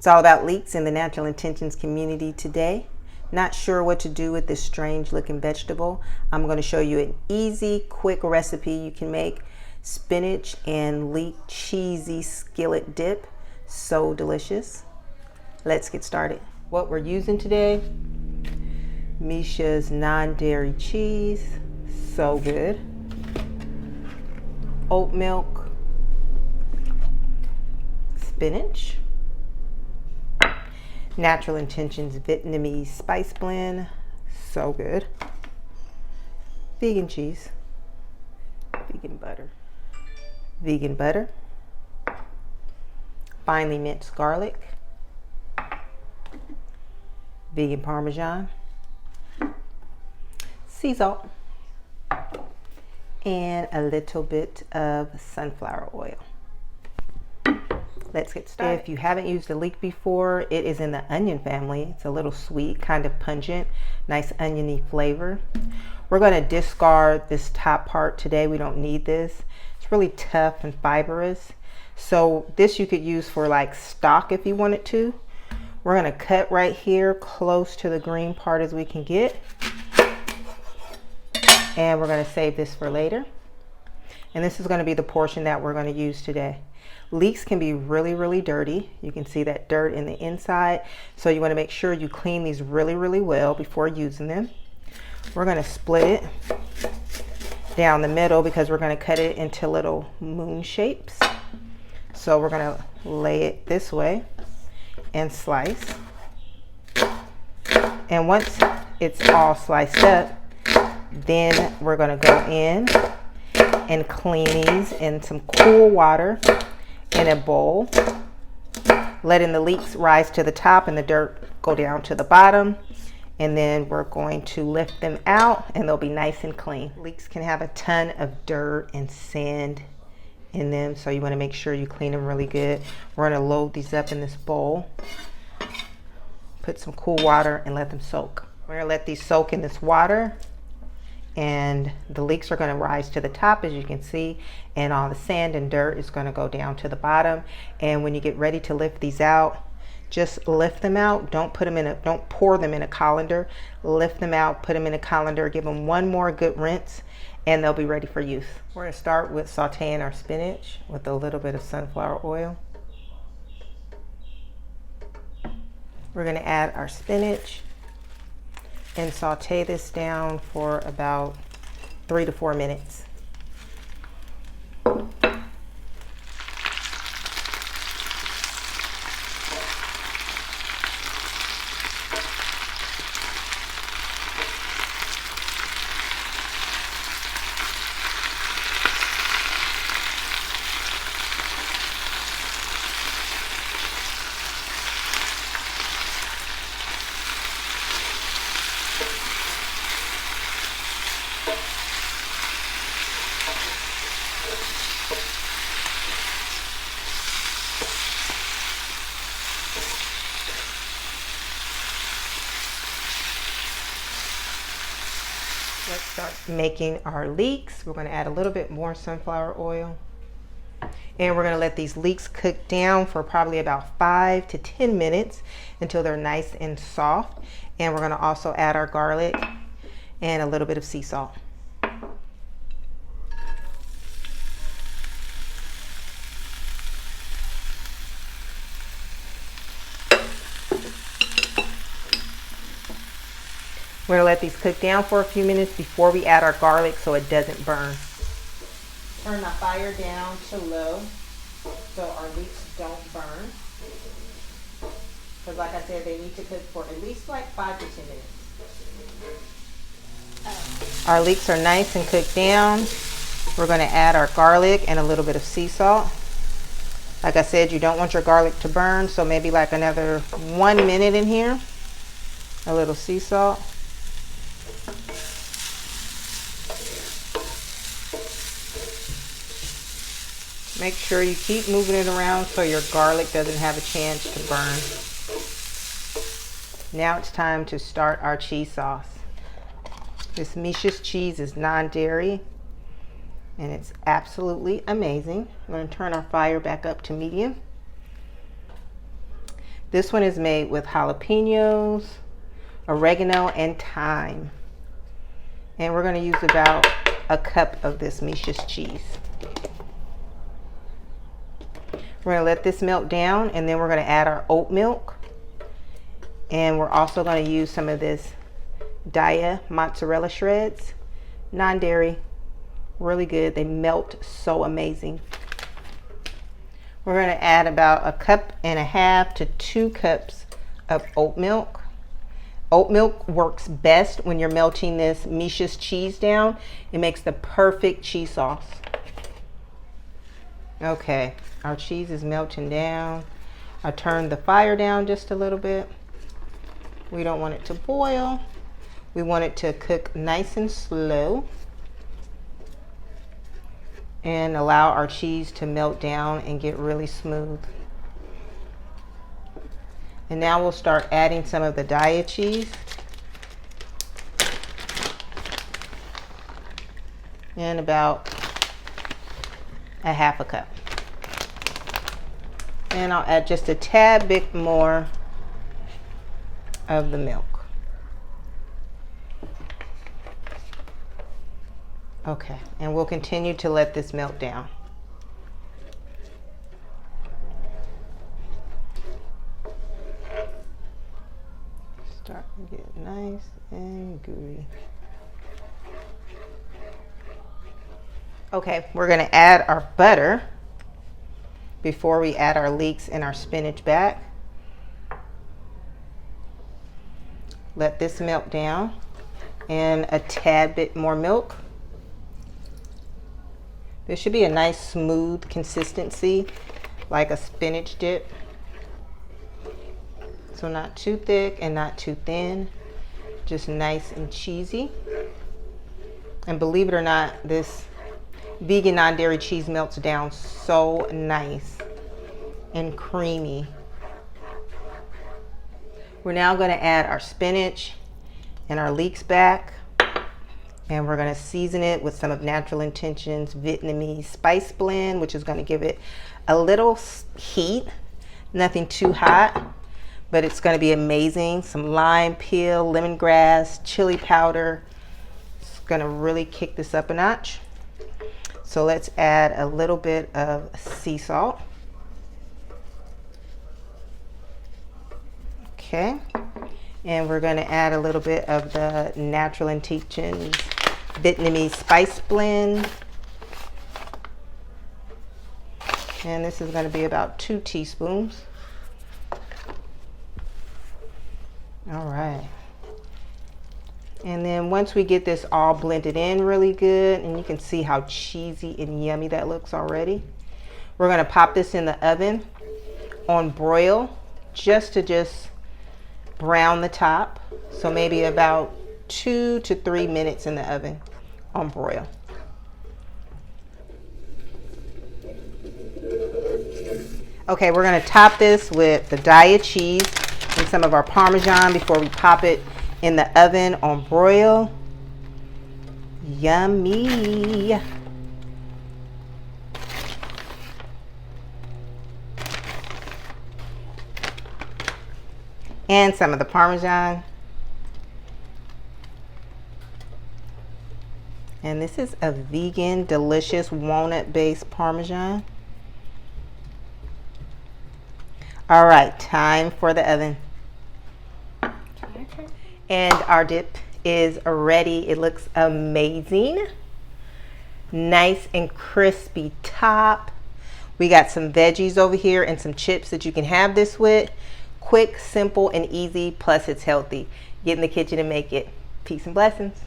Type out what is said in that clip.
It's all about leeks in the Natural Intentions community today. Not sure what to do with this strange looking vegetable. I'm going to show you an easy, quick recipe you can make. Spinach and leek cheesy skillet dip. So delicious. Let's get started. What we're using today, Misha's non-dairy cheese. So good. Oat milk. Spinach. Natural Intentions Vietnamese spice blend, so good. Vegan cheese, vegan butter, finely minced garlic, vegan Parmesan, sea salt, and a little bit of sunflower oil. Let's get started. If you haven't used a leek before, it is in the onion family. It's a little sweet, kind of pungent, nice oniony flavor. We're going to discard this top part today. We don't need this. It's really tough and fibrous. So this you could use for like stock if you wanted to. We're going to cut right here close to the green part as we can get. And we're going to save this for later. And this is going to be the portion that we're going to use today. Leeks can be really, really dirty. You can see that dirt in the inside. So you want to make sure you clean these really, really well before using them. We're going to split it down the middle because we're going to cut it into little moon shapes. So we're going to lay it this way and slice. And once it's all sliced up, then we're going to go in and clean these in some cool water in a bowl, letting the leeks rise to the top and the dirt go down to the bottom. And then we're going to lift them out and they'll be nice and clean. Leeks can have a ton of dirt and sand in them, so you want to make sure you clean them really good. We're going to load these up in this bowl, put some cool water and let them soak. We're going to let these soak in this water, and the leeks are going to rise to the top, as you can see, and all the sand and dirt is going to go down to the bottom. And when you get ready to lift these out, just lift them out. Don't pour them in a colander. Lift them out, put them in a colander, give them one more good rinse, and they'll be ready for use. We're going to start with sauteing our spinach with a little bit of sunflower oil. We're going to add our spinach and saute this down for about 3 to 4 minutes. Let's start making our leeks. We're going to add a little bit more sunflower oil. And we're going to let these leeks cook down for probably about 5 to 10 minutes until they're nice and soft. And we're going to also add our garlic and a little bit of sea salt. We're going to let these cook down for a few minutes before we add our garlic so it doesn't burn. Turn my fire down to low so our leeks don't burn. Because like I said, they need to cook for at least like 5 to 10 minutes. Our leeks are nice and cooked down. We're going to add our garlic and a little bit of sea salt. Like I said, you don't want your garlic to burn, so maybe like another 1 minute in here. A little sea salt. Make sure you keep moving it around so your garlic doesn't have a chance to burn. Now it's time to start our cheese sauce. This Misha's cheese is non-dairy and it's absolutely amazing. I'm going to turn our fire back up to medium. This one is made with jalapenos, oregano, and thyme. And we're going to use about a cup of this Misch's cheese. We're going to let this melt down, and then we're going to add our oat milk. And we're also going to use some of this Daiya mozzarella shreds, non-dairy, really good. They melt so amazing. We're going to add about 1.5 cups to 2 cups of oat milk. Oat milk works best when you're melting this Misch's cheese down. It makes the perfect cheese sauce. Okay, our cheese is melting down. I turned the fire down just a little bit. We don't want it to boil. We want it to cook nice and slow and allow our cheese to melt down and get really smooth. And now we'll start adding some of the Daiya cheese. And about 1/2 cup. And I'll add just a tad bit more of the milk. Okay, and we'll continue to let this melt down. Start to get nice and gooey. Okay, we're going to add our butter before we add our leeks and our spinach back. Let this melt down, and a tad bit more milk. This should be a nice smooth consistency, like a spinach dip. So not too thick and not too thin, just nice and cheesy. And believe it or not, this vegan non-dairy cheese melts down so nice and creamy. We're now going to add our spinach and our leeks back. And we're going to season it with some of Natural Intentions Vietnamese spice blend, which is going to give it a little heat, nothing too hot, but it's going to be amazing. Some lime peel, lemongrass, chili powder. It's going to really kick this up a notch. So let's add a little bit of sea salt. Okay. And we're going to add a little bit of the Natural Intentions Vietnamese spice blend. And this is going to be about 2 teaspoons. All right. And then once we get this all blended in really good, and you can see how cheesy and yummy that looks already, we're going to pop this in the oven on broil just to brown the top. So maybe about 2 to 3 minutes in the oven on broil. Okay, we're going to top this with the Daiya cheese and some of our Parmesan before we pop it in the oven on broil. Yummy. And some of the Parmesan. And this is a vegan, delicious walnut-based Parmesan. All right, time for the oven. And our dip is ready. It looks amazing. Nice and crispy top. We got some veggies over here and some chips that you can have this with. Quick, simple, and easy, plus it's healthy. Get in the kitchen and make it. Peace and blessings.